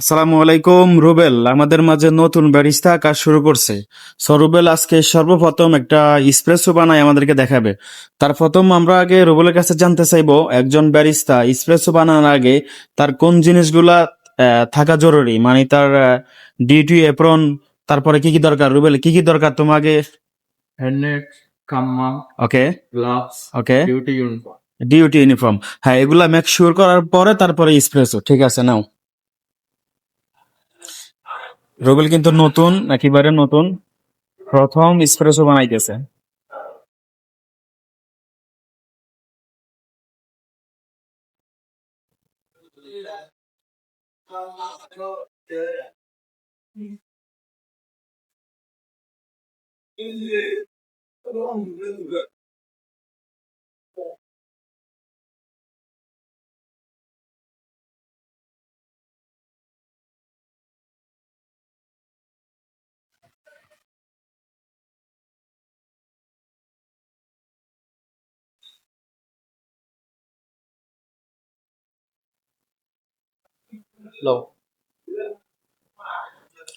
আসসালামু আলাইকুম। রুবেল আমাদের মাঝে নতুন ব্যারিস্তা কাজ শুরু করছে। রুবেল আজকে সর্বপ্রথম একটা ইসপ্রেসো বানায় আমাদেরকে দেখাবে। তার প্রথম আমরা আগে রুবেলের কাছে জানতে চাইবো, একজন ব্যারিস্তা ইসপ্রেসো বানানোর আগে তার কোন জিনিসগুলা থাকা জরুরি, মানে তার ডিউটি এপ্রন, তারপরে কি কি দরকার। রুবেল, কি কি দরকার তোমাকে? হেলমেট, কাম্মা, ওকে, গ্লাভস, ওকে, ডিউটি ইউনিফর্ম। Duty uniform. হ্যাঁ, এগুলা মেক শিওর করার পরে তারপরে ইসপ্রেসো। ঠিক আছে, নাও। রুবেল কিন্তু নতুন, একেবারে নতুন, প্রথম এসপ্রেসো বানাইতেছে।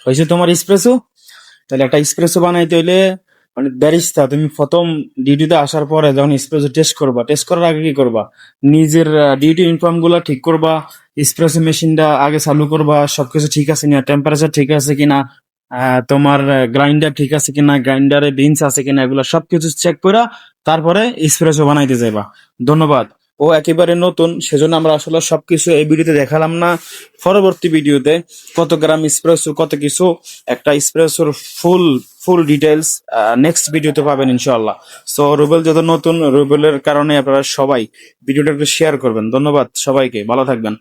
হয়েছে তোমার এসপ্রেসো? তাহলে একটা এসপ্রেসো বানাইতে হইলে, মানে ব্যারিস্তা তুমি প্রথম ডিউটিতে আসার পরে যখন এসপ্রেসো টেস্ট করবা, টেস্ট করার আগে কি করবা? নিজের ডিউটি ইউনিফর্ম গুলা ঠিক করবা, এসপ্রেসো মেশিনটা আগে চালু করবা, সবকিছু ঠিক আছে কিনা, টেম্পারেচার ঠিক আছে কিনা, তোমার গ্রাইন্ডার ঠিক আছে কিনা, গ্রাইন্ডারে বিনস আছে কিনা, এগুলো সবকিছু চেক করা তারপরে এসপ্রেসো বানাইতে যাইবা। ধন্যবাদ। ও একেবারে নতুন, সেজন্য আমরা আসলে সবকিছু এই ভিডিওতে দেখালাম না। পরবর্তী ভিডিওতে কত গ্রাম এসপ্রেসো, কত কিছু, একটা এসপ্রেসোর ফুল ফুল ডিটেলস নেক্সট ভিডিওতে পাবেন ইনশাআল্লাহ। সো রুবেল যত নতুন, রুবেলের কারণে আপনারা সবাই ভিডিওটা একটু শেয়ার করবেন। ধন্যবাদ সবাইকে, ভালো থাকবেন।